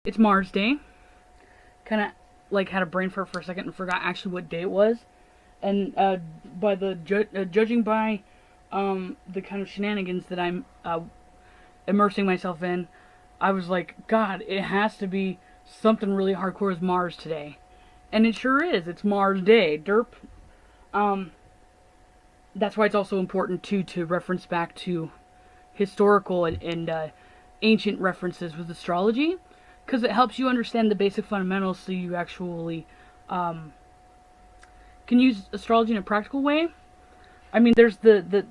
it's Mars Day. Kind of like had a brain fart for a second and forgot actually what day it was. And by the judging by the kind of shenanigans that I'm immersing myself in, I was like, God, it has to be something really hardcore as Mars today. And it sure is. It's Mars Day. Derp. That's why it's also important, too, to reference back to historical and ancient references with astrology. Because it helps you understand the basic fundamentals so you actually can use astrology in a practical way. I mean, there's the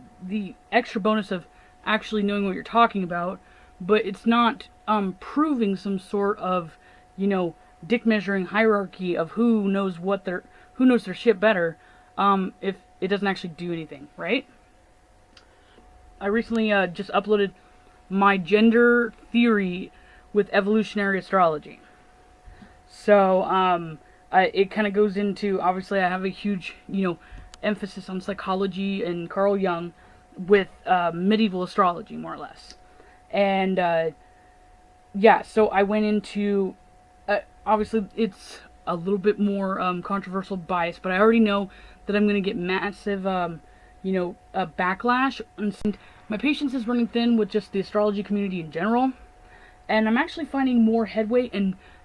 extra bonus of actually knowing what you're talking about, but it's not proving some sort of, dick measuring hierarchy of who knows their shit better, if it doesn't actually do anything, right? I recently just uploaded my gender theory with evolutionary astrology. So it kind of goes into, obviously I have a huge, emphasis on psychology and Carl Jung with medieval astrology, more or less. And so I went into, obviously it's a little bit more controversial bias, but I already know that I'm going to get massive, backlash. And my patience is running thin with just the astrology community in general. And I'm actually finding more headway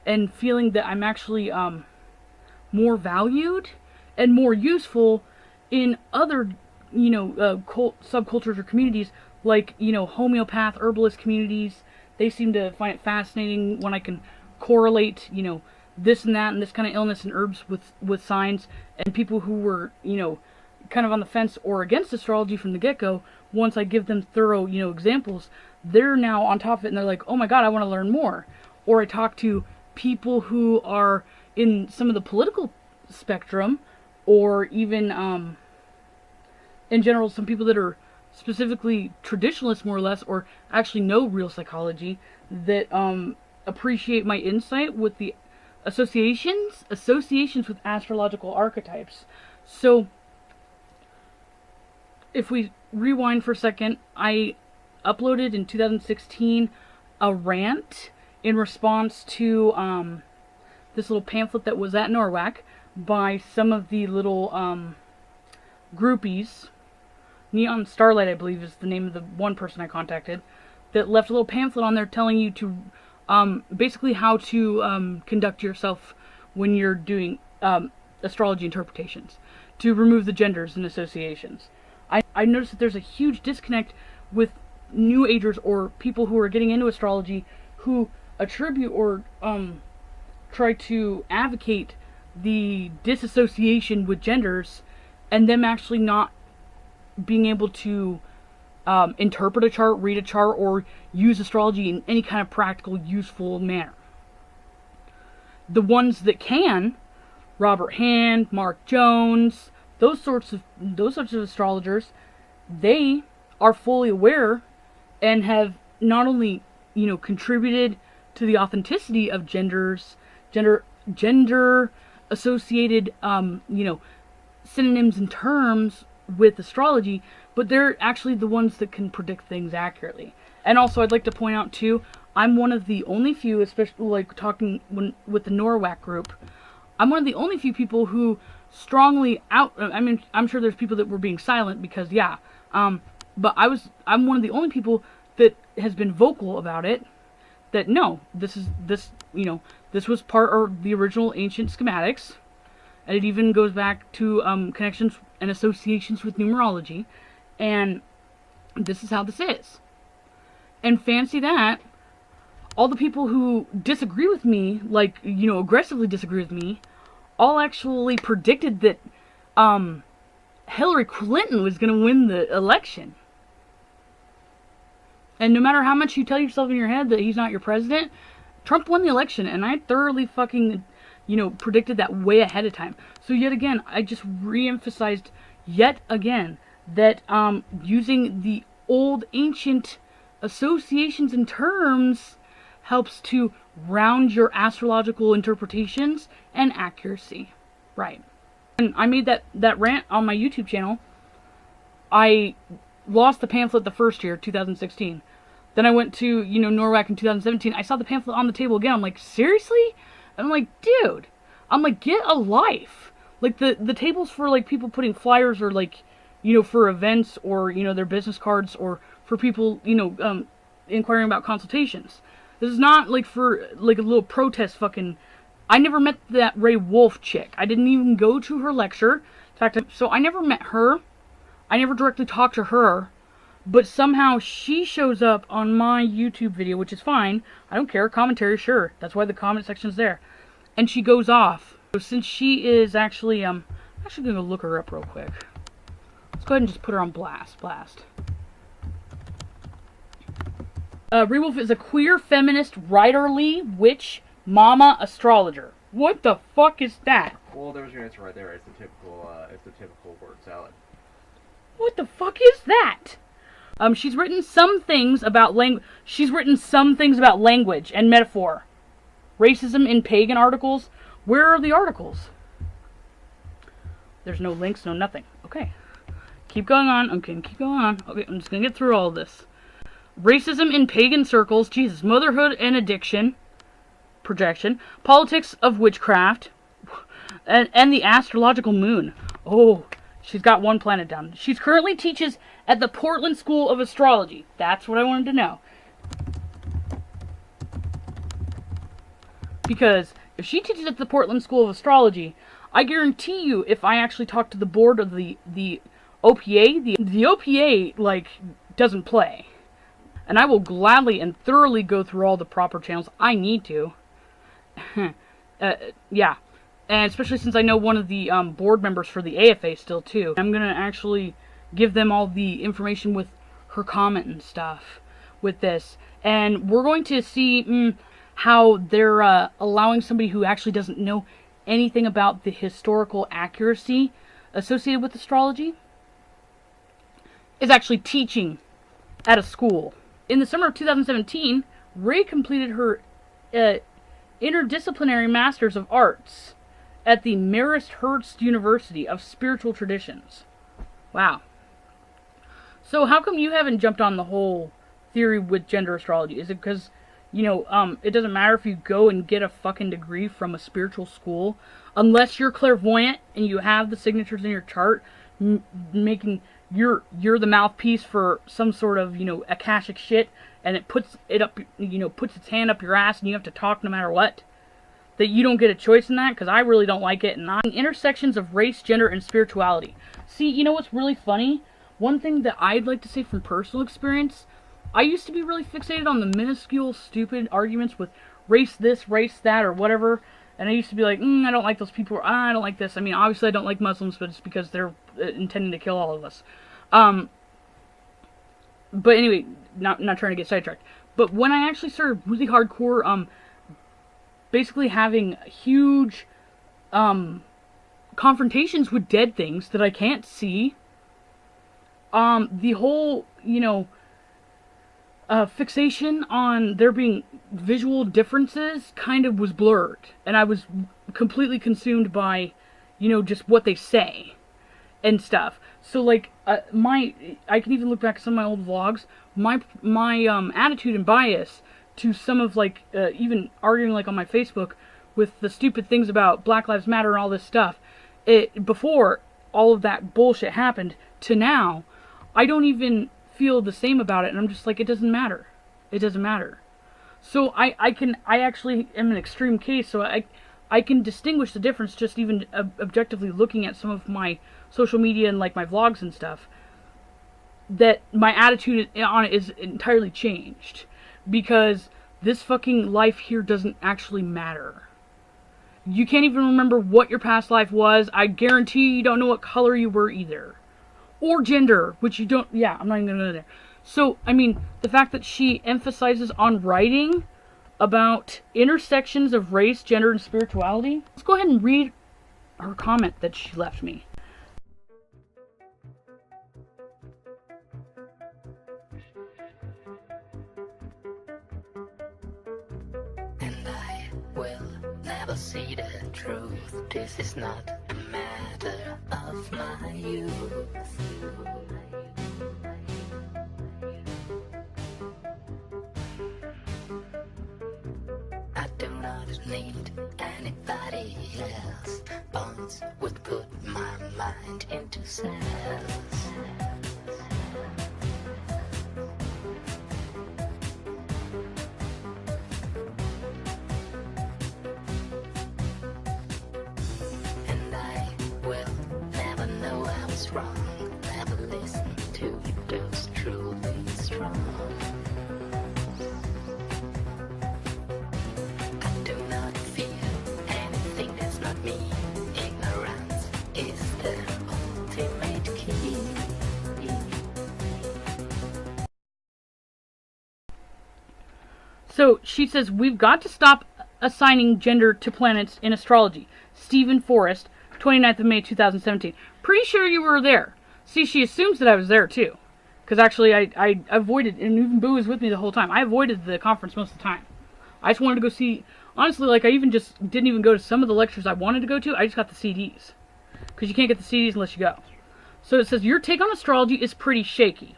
and feeling that I'm actually more valued and more useful in other, subcultures or communities, like, homeopath, herbalist communities. They seem to find it fascinating when I can correlate, this and that and this kind of illness and herbs with signs. And people who were, kind of on the fence or against astrology from the get-go, once I give them thorough, examples, they're now on top of it and they're like, oh my God, I want to learn more. Or I talk to people who are in some of the political spectrum, or even, in general, some people that are specifically traditionalists, more or less, or actually know real psychology, that appreciate my insight with the associations with astrological archetypes. So, if we rewind for a second, I uploaded in 2016 a rant in response to this little pamphlet that was at NORWAC by some of the little groupies. Neon Starlight, I believe, is the name of the one person I contacted, that left a little pamphlet on there telling you to basically how to conduct yourself when you're doing astrology interpretations, to remove the genders and associations. I noticed that there's a huge disconnect with New Agers or people who are getting into astrology who attribute or try to advocate the disassociation with genders, and them actually not being able to interpret a chart, read a chart, or use astrology in any kind of practical, useful manner. The ones that can, Robert Hand, Mark Jones, those sorts of astrologers, they are fully aware and have not only, contributed to the authenticity of gender associated, synonyms and terms with astrology, but they're actually the ones that can predict things accurately. And also, I'd like to point out too, I'm one of the only few, especially like talking with the NORWAC group, I'm one of the only few people who strongly I'm sure there's people that were being silent because, but I'm one of the only people that has been vocal about it, that no, this was part of the original ancient schematics, and it even goes back to connections and associations with numerology, and this is how this is. And fancy that, all the people who disagree with me, like, aggressively disagree with me, all actually predicted that Hillary Clinton was going to win the election. And no matter how much you tell yourself in your head that he's not your president, Trump won the election, and I thoroughly fucking, predicted that way ahead of time. So yet again, I just re-emphasized yet again that using the old ancient associations and terms helps to round your astrological interpretations and accuracy. Right. And I made that rant on my YouTube channel. I lost the pamphlet the first year, 2016. Then I went to, NORWAC in 2017. I saw the pamphlet on the table again. I'm like, seriously? And I'm like, dude. I'm like, get a life. Like, the tables for, like, people putting flyers or, like, for events or, their business cards or for people, inquiring about consultations. This is not, like, for, like, a little protest fucking... I never met that Rhea Wolf chick. I didn't even go to her lecture. In fact, so I never met her. I never directly talked to her. But somehow she shows up on my YouTube video, which is fine. I don't care. Commentary, sure. That's why the comment section's there. And she goes off. So since she is actually, I'm actually going to look her up real quick. Let's go ahead and just put her on blast. Rhea Wolf is a queer, feminist, writerly, witch, mama, astrologer. What the fuck is that? Well, there's your answer right there. It's the typical word salad. What the fuck is that? She's written some things about language and metaphor. Racism in pagan articles. Where are the articles? There's no links, no nothing. Okay. Keep going on. Okay, keep going on. Okay, I'm just gonna get through all of this. Racism in pagan circles. Jesus. Motherhood and addiction. Projection. Politics of witchcraft. And the astrological moon. Oh, she's got one planet down. She currently teaches at the Portland School of Astrology. That's what I wanted to know. Because if she teaches at the Portland School of Astrology, I guarantee you, if I actually talk to the board of the OPA, the OPA, like, doesn't play. And I will gladly and thoroughly go through all the proper channels I need to. Yeah. And especially since I know one of the board members for the AFA still, too. I'm going to actually give them all the information with her comment and stuff with this. And we're going to see how they're allowing somebody who actually doesn't know anything about the historical accuracy associated with astrology is actually teaching at a school. In the summer of 2017, Rhea completed her interdisciplinary Masters of Arts at the Marist University of Spiritual Traditions. Wow. So how come you haven't jumped on the whole theory with gender astrology? Is it because, it doesn't matter if you go and get a fucking degree from a spiritual school, unless you're clairvoyant and you have the signatures in your chart, making you're the mouthpiece for some sort of, akashic shit, and it puts its hand up your ass and you have to talk no matter what? That you don't get a choice in that? Because I really don't like it. And intersections of race, gender, and spirituality. See, you know what's really funny? One thing that I'd like to say from personal experience, I used to be really fixated on the minuscule, stupid arguments with race this, race that, or whatever. And I used to be like, I don't like those people, or I don't like this. I mean, obviously I don't like Muslims, but it's because they're intending to kill all of us. But anyway, not trying to get sidetracked. But when I actually started really hardcore, basically having huge, confrontations with dead things that I can't see, the whole, fixation on there being visual differences kind of was blurred. And I was completely consumed by, just what they say and stuff. So, like, I can even look back at some of my old vlogs. My attitude and bias to some of, like, even arguing, like, on my Facebook with the stupid things about Black Lives Matter and all this stuff. Before all of that bullshit happened to now, I don't even feel the same about it, and I'm just like, it doesn't matter. It doesn't matter. So I actually am an extreme case, so I can distinguish the difference just even objectively looking at some of my social media and, like, my vlogs and stuff, that my attitude on it is entirely changed. Because this fucking life here doesn't actually matter. You can't even remember what your past life was. I guarantee you don't know what color you were either. Or gender, which you don't... Yeah, I'm not even going to go there. So, I mean, the fact that she emphasizes on writing about intersections of race, gender, and spirituality. Let's go ahead and read her comment that she left me. And I will never see the truth. This is not a matter of my youth. need anybody else. Bonds would put my mind into cells. And I will never know I was wrong. Never listen to those truly strong. I do not fear anything that's not me. Ignorance is the ultimate key. So she says, we've got to stop assigning gender to planets in astrology. Stephen Forrest, 29th of May 2017. Pretty sure you were there. See, she assumes that I was there too. Because actually I avoided, and even Boo was with me the whole time. I avoided the conference most of the time. I just wanted to go see, honestly, like I even just didn't even go to some of the lectures I wanted to go to. I just got the CDs. Because you can't get the CDs unless you go. So it says, your take on astrology is pretty shaky.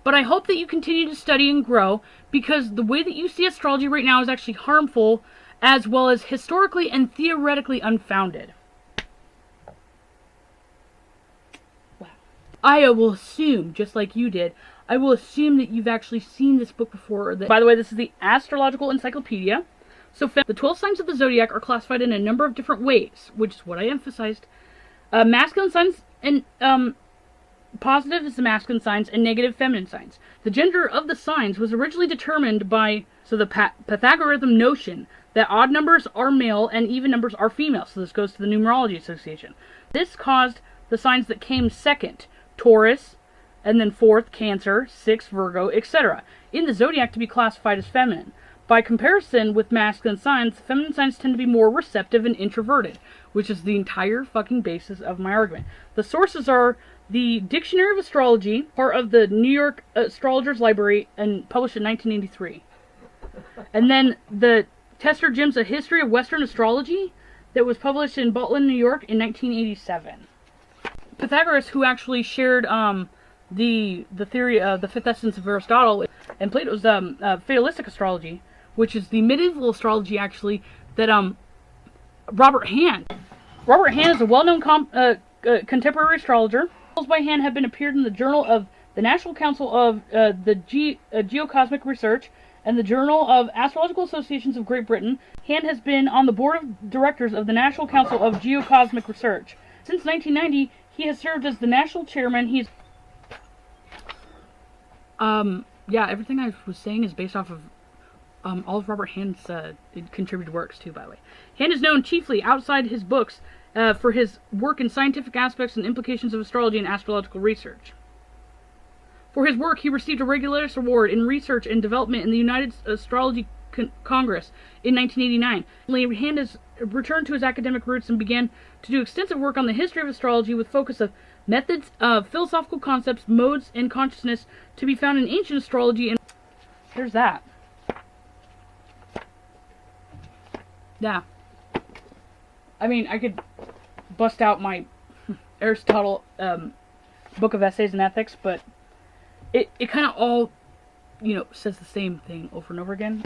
But I hope that you continue to study and grow, because the way that you see astrology right now is actually harmful, as well as historically and theoretically unfounded. Wow. I will assume, just like you did, I will assume that you've actually seen this book before. Or that, by the way, this is the Astrological Encyclopedia. So the 12 signs of the zodiac are classified in a number of different ways, which is what I emphasized. Masculine signs and positive is the masculine signs, and negative feminine signs. The gender of the signs was originally determined by the Pythagorean notion that odd numbers are male and even numbers are female. So this goes to the Numerology Association. This caused the signs that came second, Taurus, and then fourth, Cancer, sixth, Virgo, etc., in the zodiac to be classified as feminine. By comparison with masculine signs, feminine signs tend to be more receptive and introverted, which is the entire fucking basis of my argument. The sources are the Dictionary of Astrology, part of the New York Astrologers Library, and published in 1983. And then the Tester Jim's A History of Western Astrology, that was published in Butland, New York in 1987. Pythagoras, who actually shared the theory of the fifth essence of Aristotle, and Plato's fatalistic astrology, which is the medieval astrology, actually, that Robert Hand is a well-known contemporary astrologer. By Hand have been appeared in the Journal of the National Council of Geocosmic Research and the Journal of Astrological Associations of Great Britain. Hand has been on the board of directors of the National Council of Geocosmic Research. Since 1990, he has served as the national chairman. He's yeah, everything I was saying is based off of all of Robert Hand's contributed works too, by the way. Hand is known chiefly outside his books for his work in scientific aspects and implications of astrology and astrological research. For his work, he received a Regulus Award in Research and Development in the United Astrology Congress in 1989. Hand has returned to his academic roots and began to do extensive work on the history of astrology with focus of methods of philosophical concepts, modes, and consciousness to be found in ancient astrology. And there's that. Yeah. I mean, I could bust out my Aristotle book of essays and ethics, but it kind of all, says the same thing over and over again.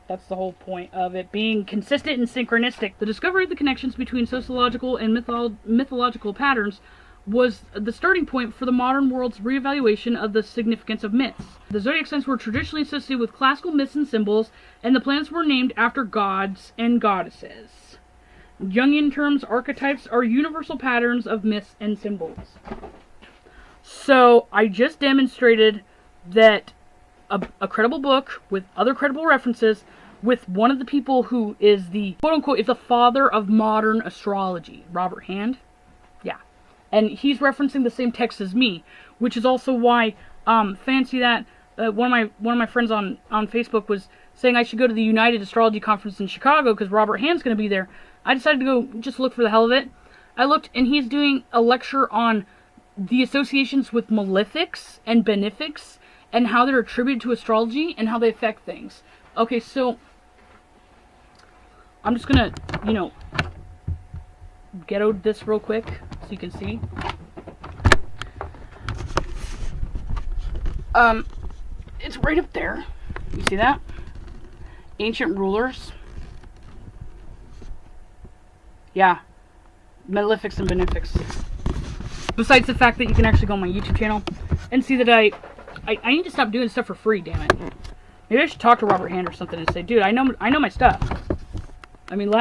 That's the whole point of it being consistent and synchronistic. The discovery of the connections between sociological and mythological patterns was the starting point for the modern world's reevaluation of the significance of myths. The zodiac signs were traditionally associated with classical myths and symbols, and the planets were named after gods and goddesses. Jungian terms, archetypes, are universal patterns of myths and symbols. So, I just demonstrated that a credible book with other credible references with one of the people who is the, quote-unquote, is the father of modern astrology, Robert Hand. Yeah. And he's referencing the same text as me, which is also why, fancy that, one of my friends on Facebook was saying I should go to the United Astrology Conference in Chicago because Robert Hand's going to be there. I decided to go just look for the hell of it. I looked, and he's doing a lecture on the associations with malefics and benefics and how they're attributed to astrology and how they affect things. Okay, so I'm just going to, ghetto this real quick so you can see. It's right up there. You see that? Ancient rulers. Yeah. Malefics and benefics. Besides the fact that you can actually go on my YouTube channel and see that I need to stop doing stuff for free, damn it. Maybe I should talk to Robert Hand or something and say, dude, I know my stuff. I mean,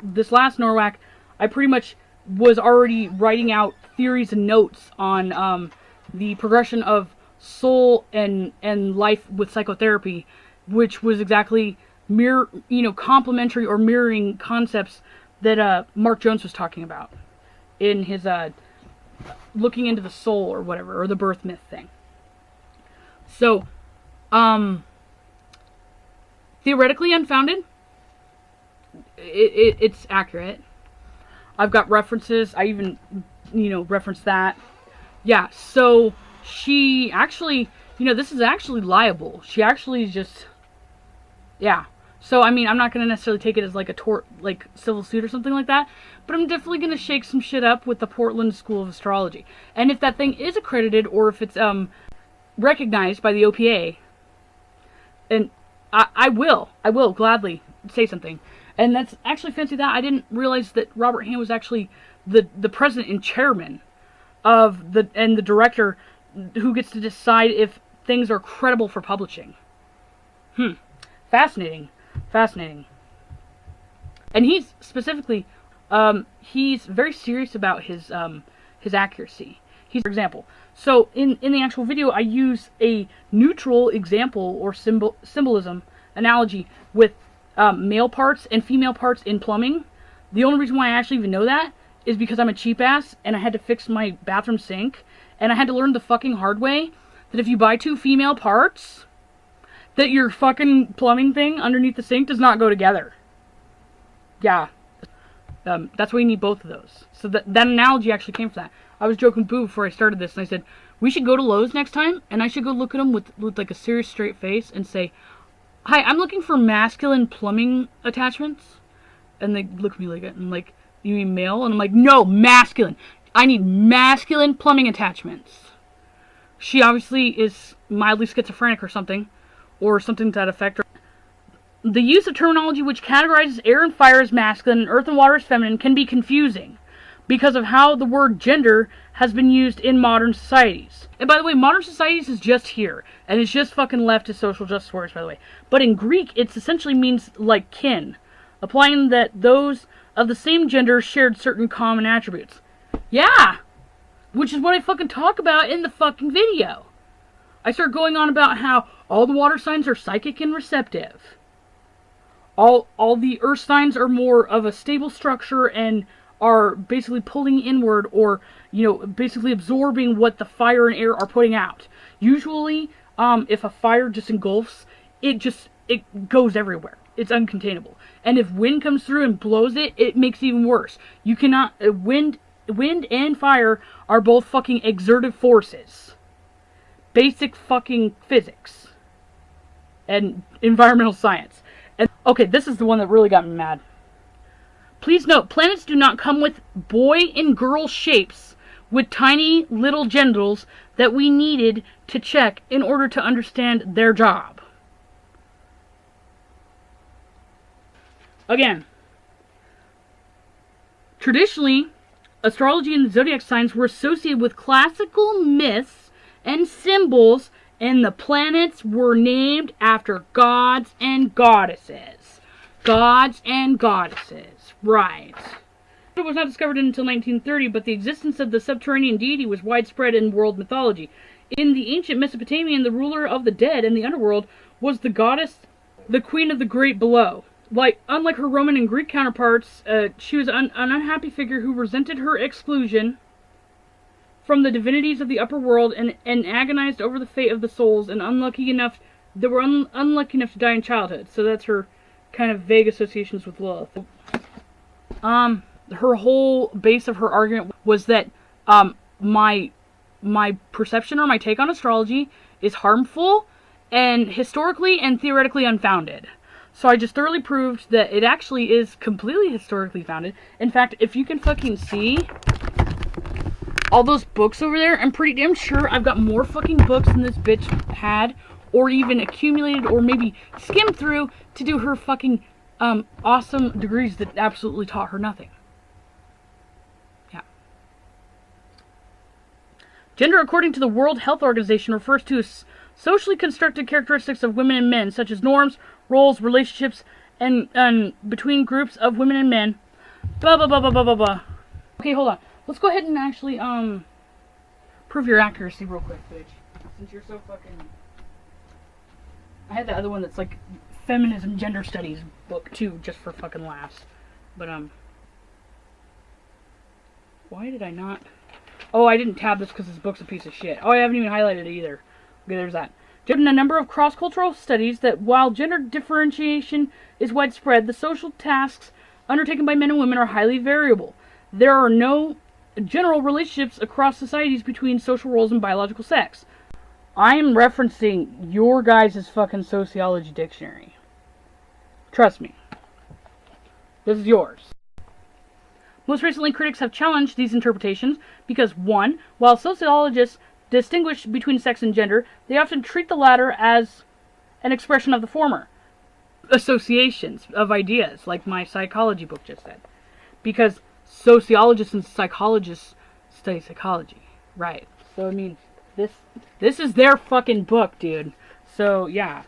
this last Norwalk, I pretty much was already writing out theories and notes on the progression of soul and life with psychotherapy, which was exactly complementary or mirroring concepts that Mark Jones was talking about in his looking into the soul or whatever, or the birth myth thing. So, theoretically unfounded, it's accurate. I've got references. I even, referenced that. Yeah, so she actually, this is actually liable. She actually is just, yeah. So, I mean, I'm not going to necessarily take it as like a tort, like civil suit or something like that, but I'm definitely going to shake some shit up with the Portland School of Astrology. And if that thing is accredited, or if it's recognized by the OPA, and I will gladly say something. And that's actually fancy that. I didn't realize that Robert Hand was actually the president and chairman of the director who gets to decide if things are credible for publishing. Fascinating. And he's specifically, he's very serious about his accuracy. For example, so in the actual video, I use a neutral example or symbolism analogy with male parts and female parts in plumbing. The only reason why I actually even know that is because I'm a cheap ass and I had to fix my bathroom sink, and I had to learn the fucking hard way that if you buy 2 female parts, that your fucking plumbing thing underneath the sink does not go together. Yeah. That's why you need both of those. So that analogy actually came from that. I was joking boo before I started this, and I said, we should go to Lowe's next time, and I should go look at them with like a serious straight face and say, hi, I'm looking for masculine plumbing attachments. And they look at me like, I'm like, you mean male? And I'm like, no, masculine. I need masculine plumbing attachments. She obviously is mildly schizophrenic or something to that effect. The use of terminology which categorizes air and fire as masculine and earth and water as feminine can be confusing because of how the word gender has been used in modern societies. And by the way, modern societies is just here, and it's just fucking left as social justice warriors, by the way. But in Greek, it essentially means like kin, applying that those of the same gender shared certain common attributes. Yeah! Which is what I fucking talk about in the fucking video. I start going on about how all the water signs are psychic and receptive. All the earth signs are more of a stable structure and are basically pulling inward, or, basically absorbing what the fire and air are putting out. Usually, if a fire just engulfs, it goes everywhere. It's uncontainable. And if wind comes through and blows it, it makes it even worse. You cannot, wind and fire are both fucking exertive forces. Basic fucking physics. And environmental science. And, okay, this is the one that really got me mad. Please note, planets do not come with boy and girl shapes with tiny little genitals that we needed to check in order to understand their job. Again, traditionally, astrology and the zodiac signs were associated with classical myths and symbols, and the planets were named after gods and goddesses. Gods and goddesses. Right. It was not discovered until 1930, but the existence of the subterranean deity was widespread in world mythology. In the ancient Mesopotamian, the ruler of the dead and the underworld was the goddess, the queen of the great below. Unlike her Roman and Greek counterparts, she was an unhappy figure who resented her exclusion from the divinities of the upper world and agonized over the fate of the souls that were unlucky enough to die in childhood. So that's her kind of vague associations with Lilith. Her whole base of her argument was that my perception or my take on astrology is harmful and historically and theoretically unfounded. So I just thoroughly proved that it actually is completely historically founded. In fact, if you can fucking see all those books over there, I'm pretty damn sure I've got more fucking books than this bitch had, or even accumulated, or maybe skimmed through to do her fucking awesome degrees that absolutely taught her nothing. Gender, according to the World Health Organization, refers to socially constructed characteristics of women and men, such as norms, roles, relationships, and between groups of women and men. Blah, blah, blah, blah, blah, blah, blah. Okay, hold on. Let's go ahead and actually, prove your accuracy real quick, bitch. Since you're so fucking... I had the other one that's like feminism, gender studies book, too, just for fucking laughs. But, why did I not... Oh, I didn't tab this because this book's a piece of shit. Oh, I haven't even highlighted it either. Okay, there's that. Given a number of cross-cultural studies that while gender differentiation is widespread, the social tasks undertaken by men and women are highly variable. There are no general relationships across societies between social roles and biological sex. I am referencing your guys' fucking sociology dictionary. Trust me. This is yours. Most recently, critics have challenged these interpretations because, 1, while sociologists distinguish between sex and gender, they often treat the latter as an expression of the former. Associations of ideas, like my psychology book just said. Because sociologists and psychologists study psychology. Right. So, I mean, this is their fucking book, dude. So, yeah.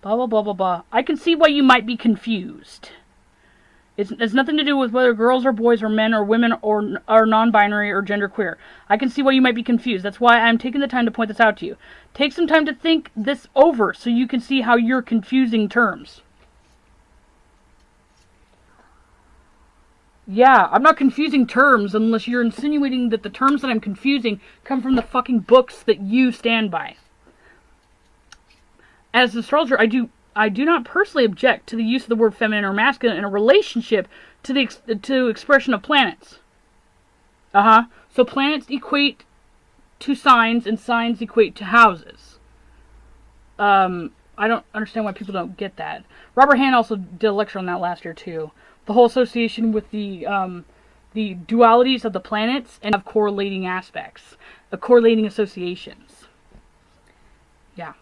Blah, blah, blah, blah, blah. I can see why you might be confused. It's nothing to do with whether girls or boys or men or women or are non-binary or genderqueer. I can see why you might be confused. That's why I'm taking the time to point this out to you. Take some time to think this over so you can see how you're confusing terms. Yeah, I'm not confusing terms unless you're insinuating that the terms that I'm confusing come from the fucking books that you stand by. As an astrologer, I do not personally object to the use of the word feminine or masculine in a relationship to the expression of planets. So planets equate to signs, and signs equate to houses. I don't understand why people don't get that. Robert Hand also did a lecture on that last year too. The whole association with the dualities of the planets and of correlating aspects, correlating associations. Yeah.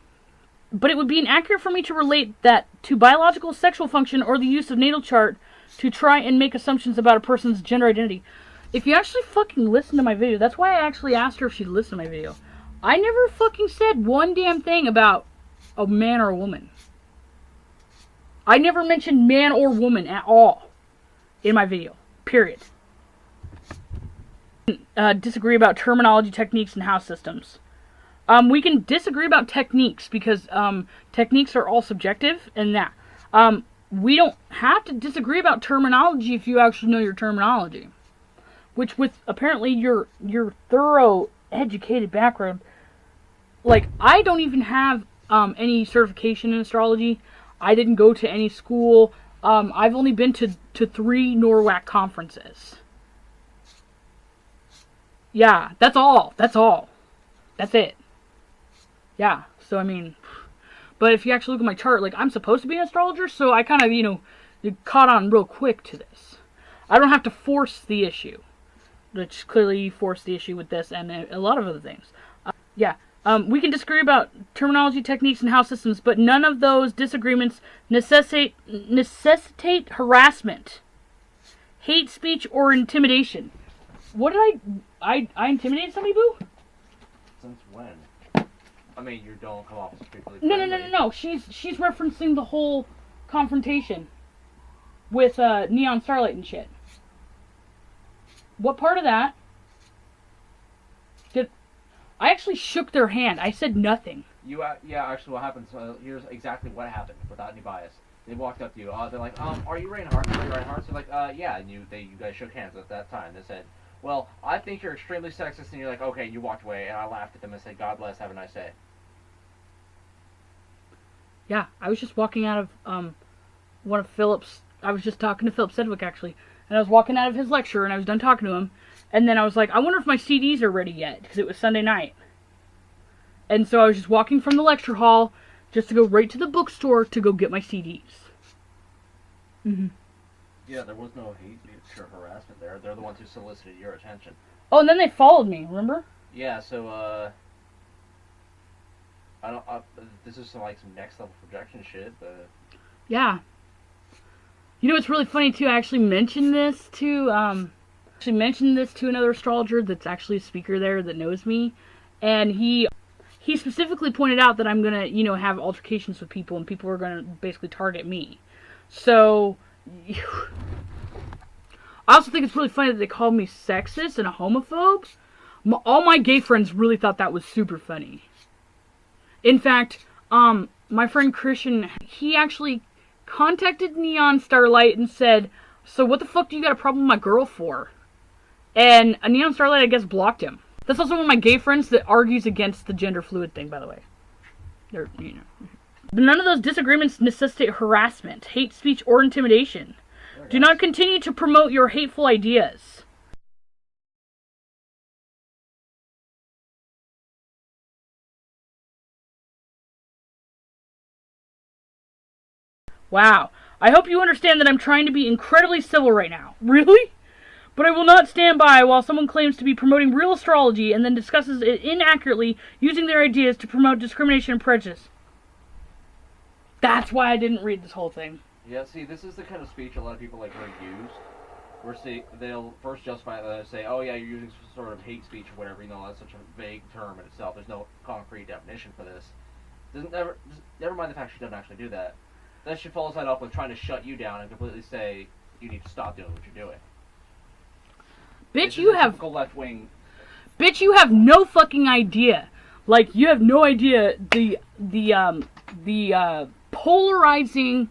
But it would be inaccurate for me to relate that to biological sexual function or the use of natal chart to try and make assumptions about a person's gender identity. If you actually fucking listen to my video, that's why I actually asked her if she'd listen to my video. I never fucking said one damn thing about a man or a woman. I never mentioned man or woman at all in my video. Period. Disagree about terminology, techniques, and house systems. We can disagree about techniques because techniques are all subjective, and that we don't have to disagree about terminology if you actually know your terminology. Which, with apparently your thorough educated background, like I don't even have any certification in astrology. I didn't go to any school. I've only been to 3 NORWAC conferences. Yeah, that's all. That's all. That's it. Yeah, so I mean, but if you actually look at my chart, like I'm supposed to be an astrologer, so I kind of, caught on real quick to this. I don't have to force the issue, which clearly you forced the issue with this and a lot of other things. We can disagree about terminology, techniques, and house systems, but none of those disagreements necessitate harassment, hate speech, or intimidation. What did I intimidated somebody, boo? Since when? I mean, you don't come off as particularly friendly. No. She's referencing the whole confrontation with Neon Starlight and shit. What part of that did... I actually shook their hand. I said nothing. Actually what happened, so here's exactly what happened, without any bias. They walked up to you, they're like, are you Reinhardt? Are you Reinhardt? So like, yeah, and you guys shook hands at that time. They said, well, I think you're extremely sexist, and you're like, okay, you walked away, and I laughed at them and said, God bless, have a nice day. Yeah, I was just walking out of, one of Philip's, I was just talking to Philip Sedgwick, actually, and I was walking out of his lecture, and I was done talking to him, and then I was like, I wonder if my CDs are ready yet, because it was Sunday night. And so I was just walking from the lecture hall, just to go right to the bookstore to go get my CDs. Mm-hmm. Yeah, there was no hate or harassment there. They're the ones who solicited your attention. Oh, and then they followed me, remember? Yeah, so, this is some next level projection shit, but... Yeah. You know what's really funny, too? I actually mentioned this to actually mentioned this to another astrologer that's actually a speaker there that knows me, and he specifically pointed out that I'm gonna, have altercations with people, and people are gonna basically target me. So, I also think it's really funny that they called me sexist and a homophobe. All my gay friends really thought that was super funny. In fact, my friend Christian, he actually contacted Neon Starlight and said, "So what the fuck do you got a problem with my girl for?" And Neon Starlight, I guess, blocked him. That's also one of my gay friends that argues against the gender fluid thing, by the way. They're, But none of those disagreements necessitate harassment, hate speech, or intimidation. Do not continue to promote your hateful ideas. Wow. I hope you understand that I'm trying to be incredibly civil right now. Really? But I will not stand by while someone claims to be promoting real astrology and then discusses it inaccurately, using their ideas to promote discrimination and prejudice. That's why I didn't read this whole thing. Yeah, see, this is the kind of speech a lot of people like are used. Where they'll first justify it, say, "Oh yeah, you're using some sort of hate speech or whatever." That's such a vague term in itself. There's no concrete definition for this. Never mind the fact she doesn't actually do that. Then she follows that up with trying to shut you down and completely say you need to stop doing what you're doing. Bitch, you have left wing. Bitch, you have no fucking idea. Like, you have no idea the polarizing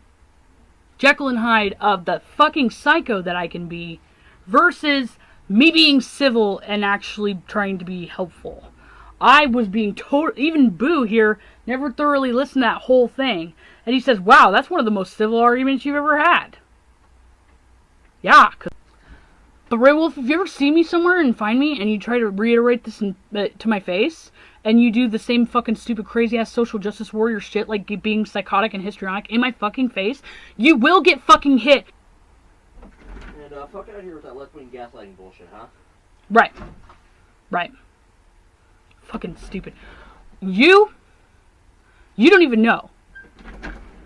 Jekyll and Hyde of the fucking psycho that I can be versus me being civil and actually trying to be helpful. I was being even Boo here never thoroughly listened to that whole thing. And he says, "Wow, that's one of the most civil arguments you've ever had." Yeah. But Rhea Wolf, if you ever see me somewhere and find me and you try to reiterate this to my face, and you do the same fucking stupid crazy ass social justice warrior shit like being psychotic and histrionic in my fucking face, you will get fucking hit. And fuck out of here with that left-wing gaslighting bullshit, huh? Right. Fucking stupid. You don't even know.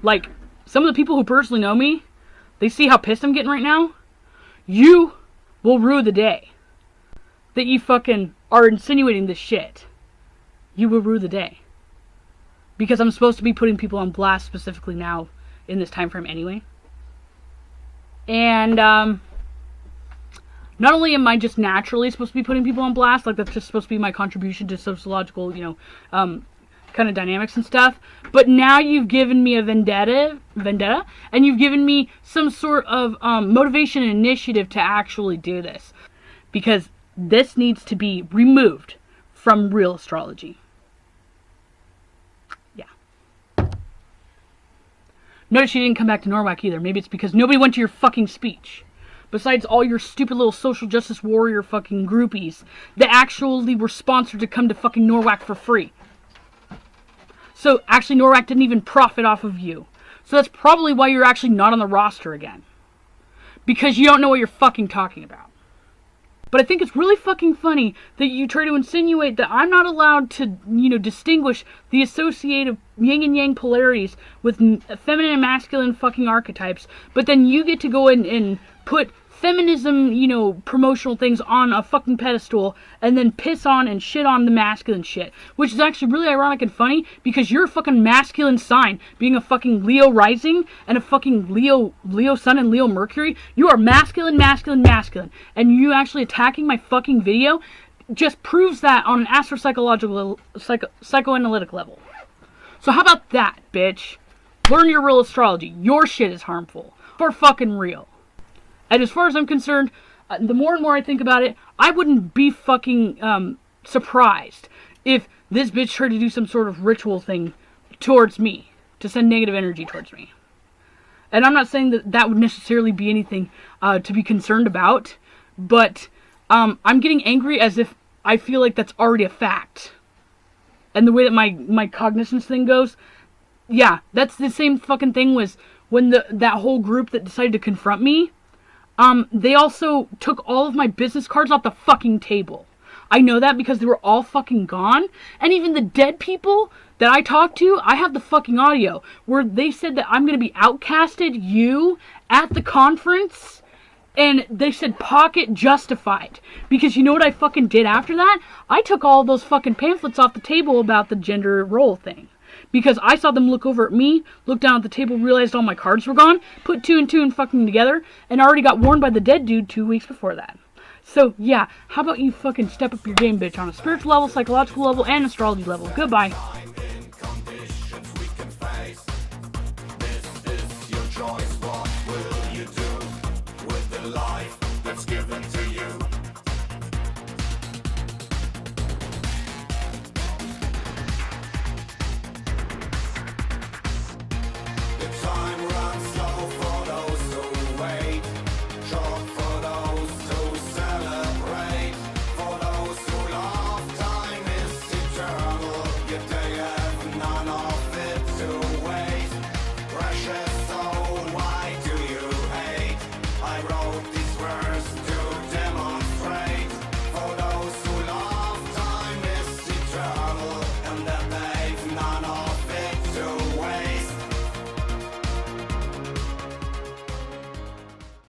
Like, some of the people who personally know me, they see how pissed I'm getting right now. You will rue the day that you fucking are insinuating this shit. You will rue the day. Because I'm supposed to be putting people on blast specifically now in this time frame anyway. And, not only am I just naturally supposed to be putting people on blast, like that's just supposed to be my contribution to sociological, kind of dynamics and stuff, but now you've given me a vendetta, and you've given me some sort of motivation and initiative to actually do this. Because this needs to be removed from real astrology. Yeah. Notice she didn't come back to Norwalk either. Maybe it's because nobody went to your fucking speech. Besides all your stupid little social justice warrior fucking groupies that actually were sponsored to come to fucking Norwalk for free. So, actually, Norwalk didn't even profit off of you. So that's probably why you're actually not on the roster again. Because you don't know what you're fucking talking about. But I think it's really fucking funny that you try to insinuate that I'm not allowed to, distinguish the associative yin and yang polarities with feminine and masculine fucking archetypes. But then you get to go in and put feminism, promotional things on a fucking pedestal and then piss on and shit on the masculine shit. Which is actually really ironic and funny because you're a fucking masculine sign, being a fucking Leo rising and a fucking Leo sun and Leo Mercury. You are masculine. And you actually attacking my fucking video just proves that on an astropsychological, psychoanalytic level. So how about that, bitch? Learn your real astrology. Your shit is harmful. For fucking real. And as far as I'm concerned, the more and more I think about it, I wouldn't be fucking surprised if this bitch tried to do some sort of ritual thing towards me, to send negative energy towards me. And I'm not saying that that would necessarily be anything to be concerned about, but I'm getting angry as if I feel like that's already a fact. And the way that my cognizance thing goes, yeah, that's the same fucking thing was when that whole group that decided to confront me, they also took all of my business cards off the fucking table. I know that because they were all fucking gone. And even the dead people that I talked to, I have the fucking audio where they said that I'm going to be outcasted, at the conference. And they said pocket justified. Because you know what I fucking did after that? I took all those fucking pamphlets off the table about the gender role thing. Because I saw them look over at me, look down at the table, realized all my cards were gone, put 2 and 2 and fucking together, and already got warned by the dead dude 2 weeks before that. So, yeah, how about you fucking step up your game, bitch, on a spiritual level, psychological level, and astrology level. Goodbye. Time